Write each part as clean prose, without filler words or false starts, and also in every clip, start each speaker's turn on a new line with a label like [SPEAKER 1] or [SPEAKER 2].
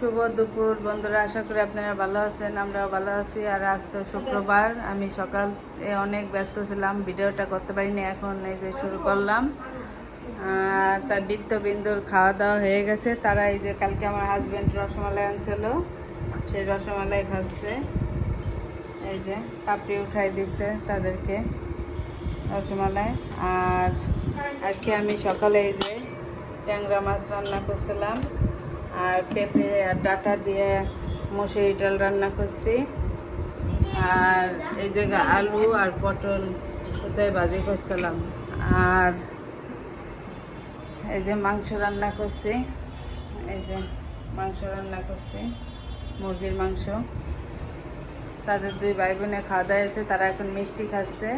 [SPEAKER 1] শুভ দুপুর বন্ধুরা, আশা করি আপনারা ভালো আছেন। আমরাও ভালো আছি। আর আজ তো শুক্রবার, আমি সকালে অনেক ব্যস্ত ছিলাম, ভিডিওটা করতে পারিনি। এখন এই যে শুরু করলাম। তার বিন্দুর খাওয়া দাওয়া হয়ে গেছে। তারা এই যে কালকে আমার হাজব্যান্ড রসমালাই আনছিল, সেই রসমালাই খাচ্ছে। এই যে পাপড়ি উঠাই দিচ্ছে তাদেরকে রসমালাই। আর আজকে আমি সকালে এই যে ট্যাংরা মাছ রান্না করছিলাম, আর পেঁপে আর ডাঁটা দিয়ে মসুরি ডাল রান্না করছি। আর এই জায়গায় আলু আর পটল কোচাই ভাজি করছিলাম। আর এই যে মাংস রান্না করছি, এই যে মাংস রান্না করছি, মুরগির মাংস। তাদের দুই ভাই বোনে খাওয়া দাওয়া হয়েছে, তারা এখন মিষ্টি খাচ্ছে।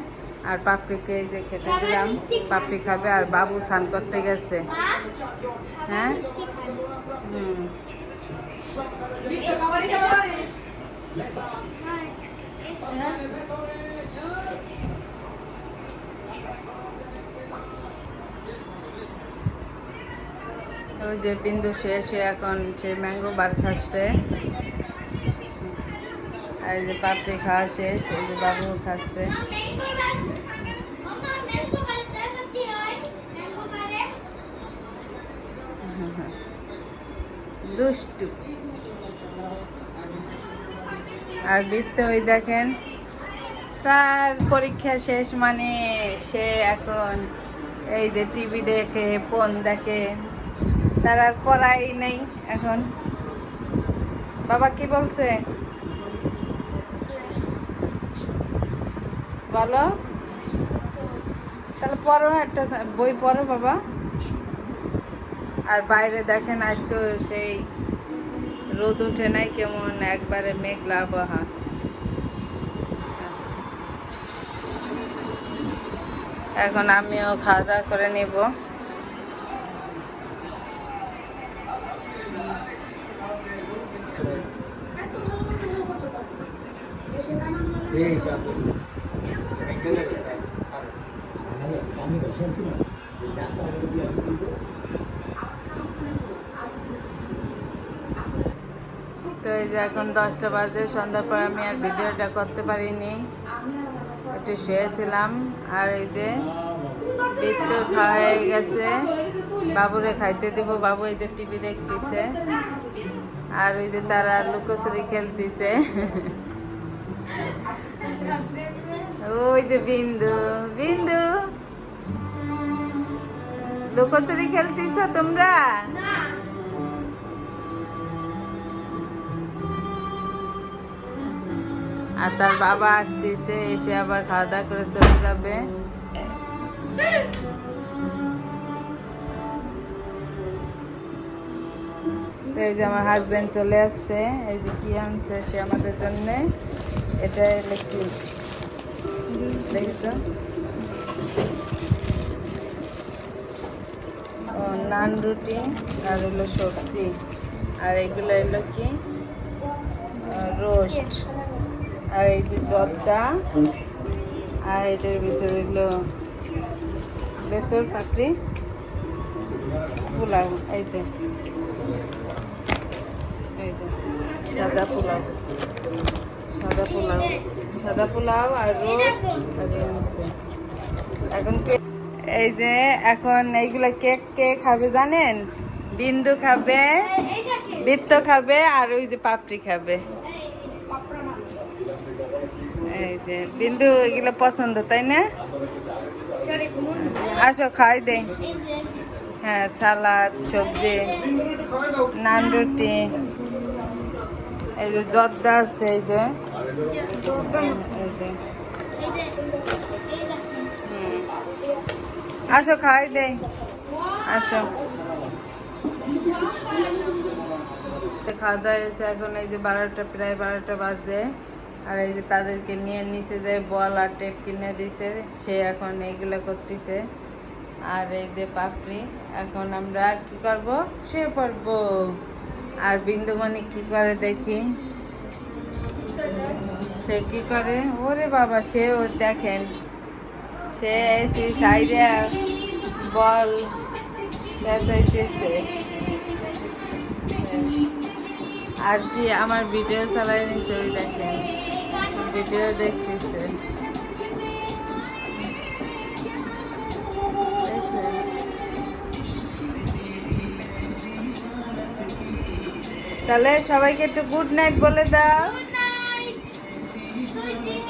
[SPEAKER 1] আর পাপড়িকে এই যে খেতে দিলাম, পাপড়ি খাবে। আর বাবু স্নান করতে গেছে। হ্যাঁ, ওই যে বিন্দু শুয়ে এখন সে ম্যাঙ্গো বার খাচ্ছে। আর এই যে পাপড়ি খাওয়া শেষ, এই যে বাবু খাচ্ছে। দুষ্টু। আর বৃত্ত ওই দেখেন, তার পরীক্ষা শেষ মানে সে এখন এই যে টিভি দেখে, ফোন দেখে, তার আর পড়াই নেই এখন। বাবা কি বলছে বলো, তাহলে পড়ো, একটা বই পড়ো বাবা। আর বাইরে দেখেন আজকে সেই রোদ উঠে নাই, কেমন একবারে মেঘলা আবহাওয়া। এখন আমিও খাওয়া দাওয়া করে নিব। তো এই যে এখন 10টা বাজে, সন্ধ্যার পর আমি আর ভিডিওটা করতে পারিনি, একটু শুয়েছিলাম। আর এই যে বিস্কুট খাওয়া হয়ে গেছে, বাবুরে খাইতে দিব। বাবু এই যে টিভি দেখতেছে। আর ওই যে তারা লুকোচুরি খেলতেছে। ওই যে বিন্দু, বিন্দু লুকোচুরি খেলতেছ তোমরা? আর তার বাবা আসতেছে, এসে আবার খাওয়া দাওয়া করে চলে যাবে। তো এই যে আমার হাজবেন্ড চলে আসছে। এই যে কি আনছে সে আমাদের জন্য, এটা এলে কি দেখি তো, ও নান রুটি আর হলো সবজি। আর এগুলো এলো কি রোস্ট। আর এই যে জর্দা। আর এটার ভিতরে হলো বেতর পাপড়ি, পোলাও। এই যে সাদা পোলাও, সাদা পোলাও, সাদা পোলাও আর রোস্ট। এখন এই যে এখন এইগুলা কেক কে খাবে জানেন? বিন্দু খাবে, বৃত্ত খাবে, আর ওই যে পাপড়ি খাবে। এই যে বিন্দু এগুলো পছন্দ, তাই না? আসো খাই দে। হ্যাঁ, সালাদ, সবজি, নান রুটি, এই যে জর্দা আছে, এই যে আসো খাই দে, আসো। খাওয়া দাওয়া হয়েছে, এখন এই যে 12টা, প্রায় 12টা বাজে। আর এই যে তাদেরকে নিয়ে নিচে যে বল আর টেপ কিনে দিছে, সে এখন এইগুলো করতেছে। আর এই যে পাপড়ি, এখন আমরা কি করব, শুয়ে পড়ব। আর বিন্দুমণি কি করে দেখি, সে কি করে, ওরে বাবা, সেও দেখেন, সে এসে সাইডে বল চাইতেছে। আর কি আমার ভিডিও চালাই নিছে, ওই দেখেন ভিডিও দেখতেছে। দেখছেন? তাহলে সবাইকে একটু গুড নাইট বলে দাও।
[SPEAKER 2] Good night. Sweetie.